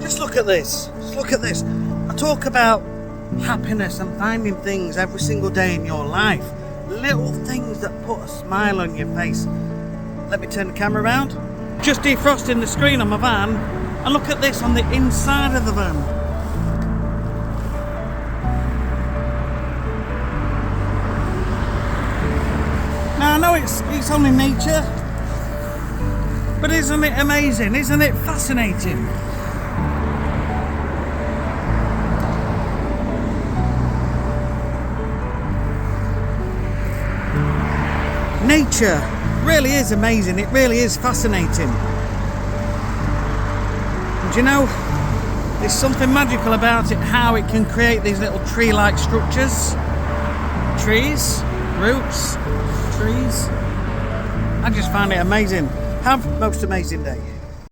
Just look at this. Just look at this. I talk about happiness and finding things every single day in your life. Little things that put a smile on your face. Let me turn the camera around. Just defrosting the screen on my van, and look at this on the inside of the van. Now I know it's only nature, but isn't it amazing? Isn't it fascinating? Nature really is amazing. It really is fascinating. And you know, there's something magical about it, how it can create these little tree-like structures. Trees, roots, trees. I just find it amazing. Have a most amazing day.